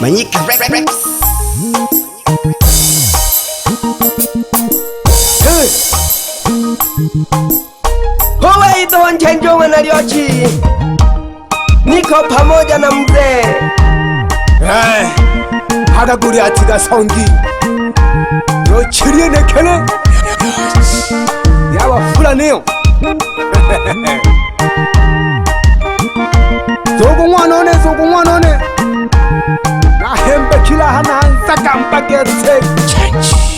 Manyika Rex. Howe Don Chenjo Wanariochi, niko pamoja na mzee Hagaguri atiga songi yo chiriye nekele yawa fulaneo zogo mwanone na hembe kila hana ansaka mpagete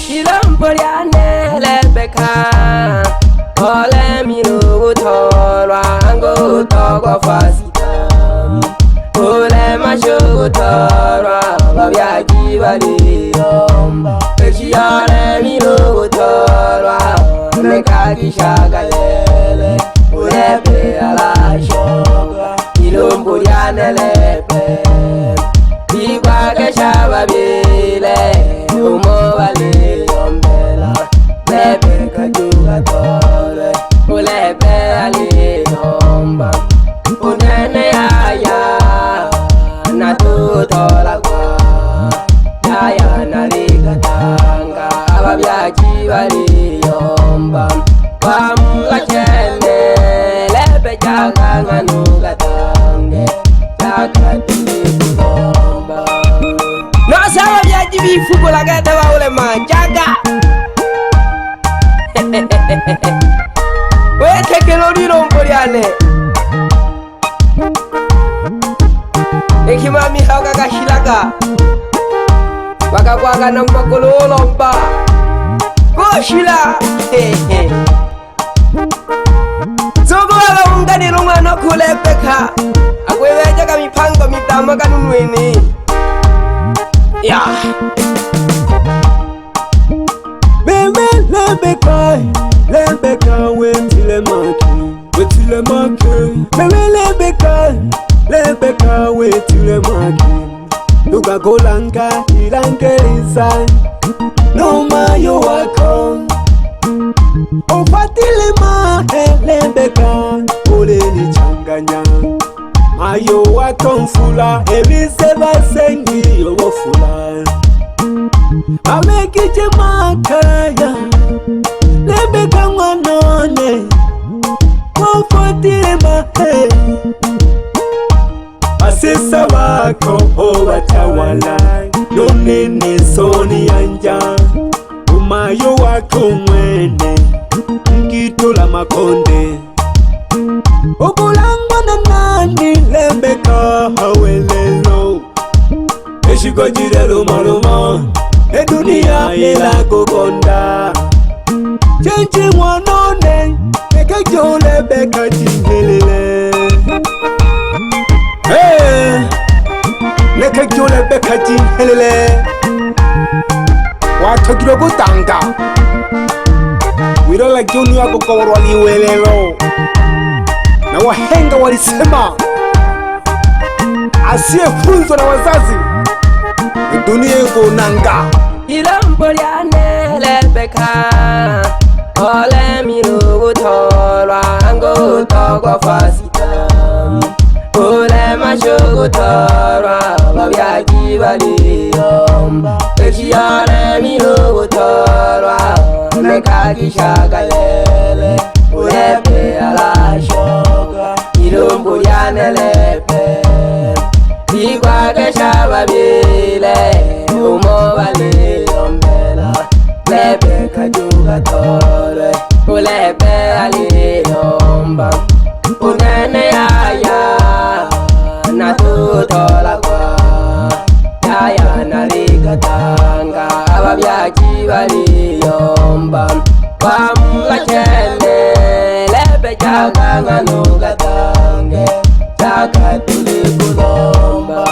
Ilombo lyane lebeka ole mirugu torwa ango togwa fasita ole mashugu torwa babyaki baliyomba ekiyale mirugu torwa mekagishagalele ulepe alashoga ilombo lyane lepe igwagesha babile umobale yombela lebe kajuga tole ulebe ali yomba unene yaya na tutola kwa yaya naliga tanga ababyaki bali yomba bamla chene lebe jaga nganuga tange jaga tulikulomba Sawa byaji bifugo lagata baule manjaga we teknoloji lombo lyane ekimami haga gashilaga bakagwaga na magolo lomba goshila zogo aba ungani rumwana kulepeka agwebejaga mipango mitamaga nunweni ya Meme lebeka wetile make Meme lebeka wetile make Luga golanga ilangelisa Noma yo wako Ofatile mahe lebeka Ule ni changanya Mayo wako mfula Elise basengi yo wafula Amekije makaya Lebeka mwanone Wafatile mahe Asisa wako watawala Yonene soni anja Umayo wako mwene Ngitola makonde Okulangwa na nani Lebeka hawelelo Eshiko jirelo maruma Edunia ila kukonda Chenchi mwanone Nekejo lebeka jingelele Nekejo lebeka jingelele Watogiro kutanga Wiro la joni wako kawarwa liwelelo Na wahenga walisema asiye funzo na wazazi dunia iko nanga Ilombo lyane lebeka ole mirugu torwa ango togwa fasita ole mashugu torwa babyaki baliyomba ekiyale mirugu torwa mekagishagalele ulepe alashoga ilombo lyane lepe igwagesha babile umobale yombela lebe kajuga tole ulebe ali yomba unene yaya na tutola kwa yaya naliga tanga ababyaki bali yomba bamla chene lebe jaga nganuga tange jaga tulikulomba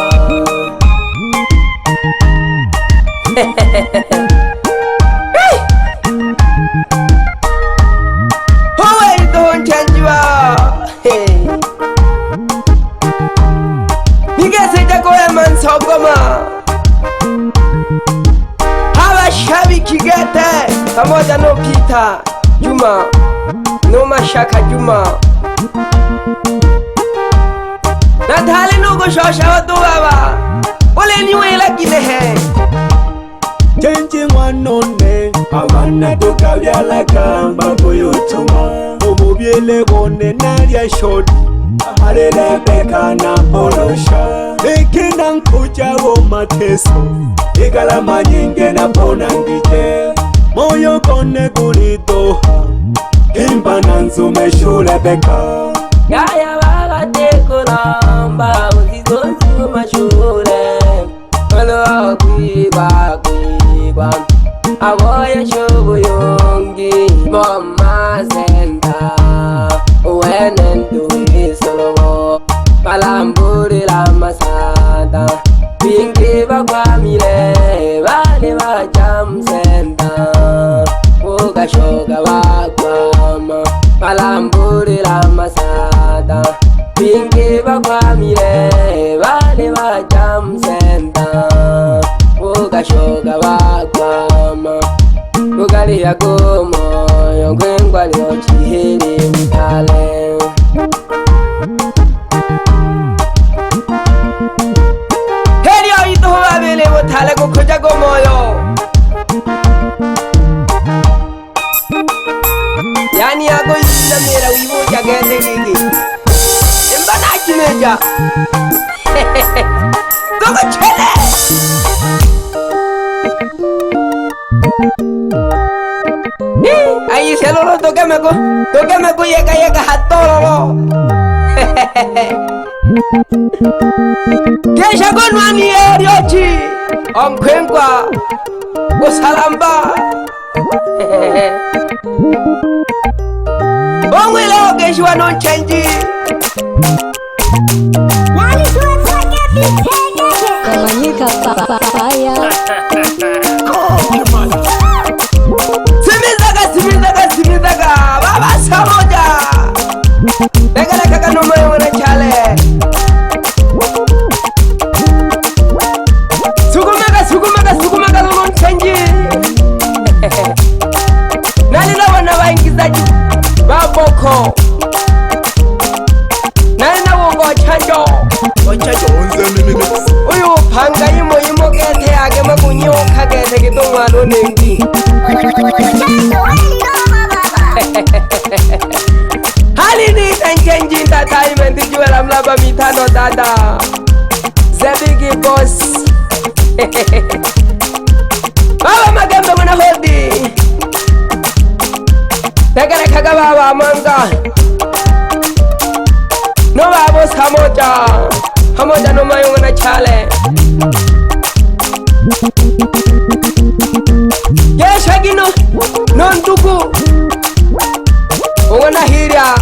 Howe Don Chenjiwa Nigese jagoe mansogoma Hawa shabi kigete pamoja no Peter Juma no Mashaka Juma Natali no go shosha watu baba Ole niwe ila naduka byalakamba kuyutuma omubyele bone nalya shoti amalelebeka na olosha ikina nkujabo mateso igalama nyinge na pona ngije moyo kone kulitoha imba na nzume shule beka Gaya baga tekulamba uzizonzuma shule Olo kwigwa kwigwa Aboye shubuyungi Moma senta Uwene nduhi solobo Palamburi la masada Bingi bagwa mire Bali bajam senta Uga shoga bagwama Palamburi la masada Bingi bagwa mire Bali bajam senta Uga shoga bagwama Ugali ya gomo Yongwengwa liyo chihiri mtale Heri ito huwa bile mtale kukuja gomoyo Yani yako yina mera wibo ya gete gigi Imba na kimeja Gogo chele Ayi selolo toke meko yeka hatololo Kesha gonwani eriochi Omkwengwa Usalamba Ongwile ogeshi wa non change Kamanyika papaya Simizaga Baba samoja Negara kaka no mayo na chale Sugumaga non change Nani na wana waingizaji Baboko Nani na wongo chanjo Uyu panga imo gete yage magunyo kagete gitongwa lo nengi Hali ni tenjenji entertainment juela mlaba mitano dada The Big Boss Baba magembe mwana hodi Tegere kaga baba manga No babo Hamoja no mayo na chale Yesha gino Non tuku Ungana hiria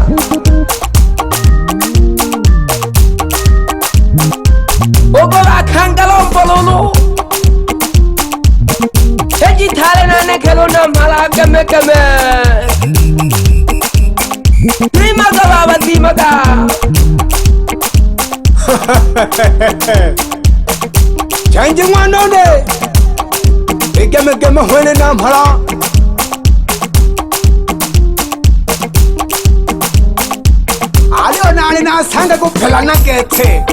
Ogo bakangalo lolo Heji thale na nekelo na mala keme Timaga baba timaga Change mwanone Igeme hwene na mhala Ali na sanga kuphela na gete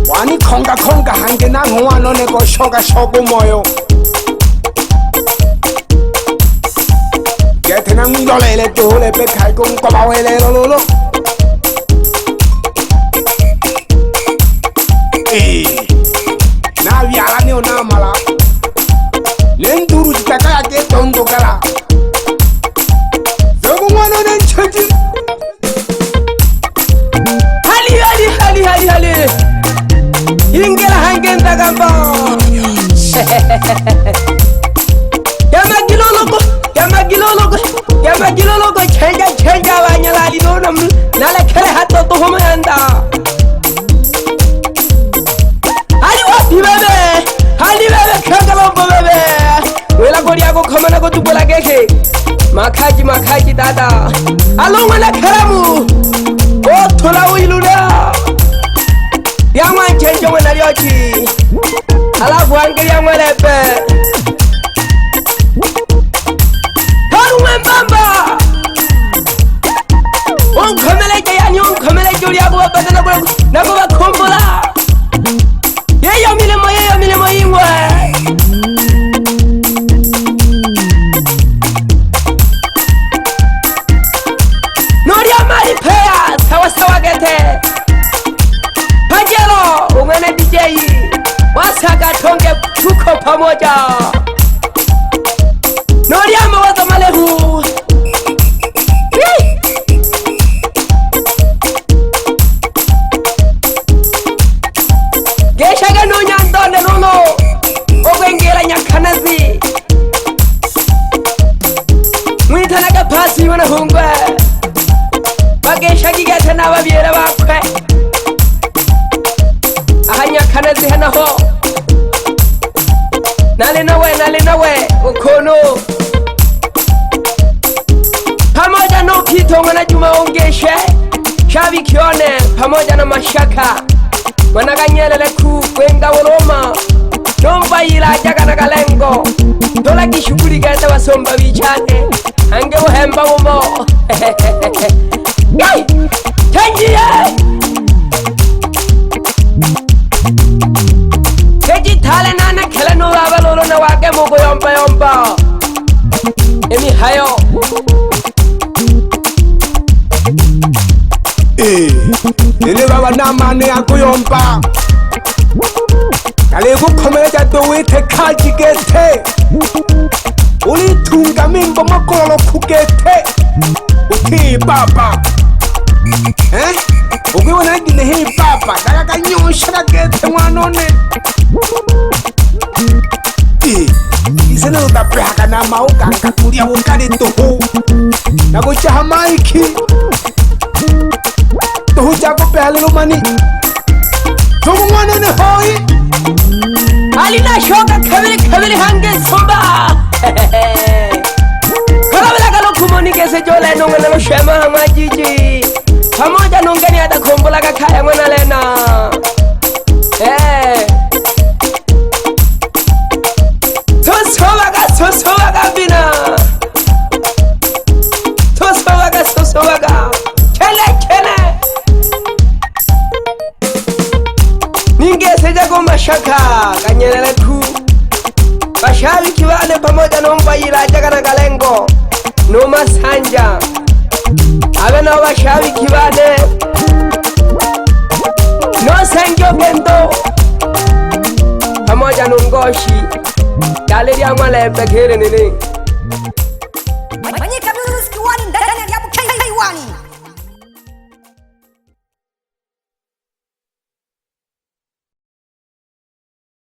Wani konga hange na ngwanone ko shoga moyo Gete na ngilolele tole pe khai kong ko bawele lolo Na viala ni ona mala Lenduru chitaka yake tondo kala Zogo mwana nenchaji Hali Ingela hangenda gamba Yama gilologo Chenja wanyala linonam Nala kere hato tohoma yanda Hali bebe kangalombo bebe Wela gori yako kamana ko tubola geke Makaji dada Alonga na karamu O tola uiluna Yangwa chenjo wana liochi Alafu angeli yangwa lepe Haru mbamba Onkomele juli yabu wapata nabu wakombola Yeyo milemo ingwe Wasaga tonge tuko pamoja. Noria mawazo malehu. Gesha gano nyandone nono. Ogengela nyakanazi. Mwitanaga pasi wana hungwe. Bagesha gigete n'ababyera bakwe. Ahanyakanazi hana ho. Nale nawe ukono. Pamoja no Kitonga na Juma Ongeshe. Shabi Kione pamoja na Mashaka. Wanaganyelele ku kwenga woloma. Nomba ila jaga na galengo. Dola kishuguri gata wasomba bichane. Ange uhemba umo. Gai! Tenjiye! Teji tale nana kele no baba lolo na wake mogo yomba. Emi hayo. Ele baba na mane akuyomba. Kale gukomereja dowete kaji gete. Uli tunga mimbo makolo kugete. Uki baba. Ukiwana gine hii baba. Daga kanyosha gete mwanone. Isene utapeha na mauka kakuria ukari toho. Nakuchaha maiki. Toho chako peha lelo mani. Toho mwanone hoi. Alina shoka kabili hange somba. Karabila kalo kumonike se jole nonga nalo shema hama jiji. Pamoja nongeni hata kombola kakaya mwana lena. Sosowaga bina. Sosowaga. Kele. Ninge seja kwa Mashaka. Kanyelele ku. Bashabi kibane pamoja nomba ila jaga na galengo. Noma sanja. Abena bashabi kibane. No sengyo gendo. Pamoja nongoshi. Dale ya mwale bekere nini.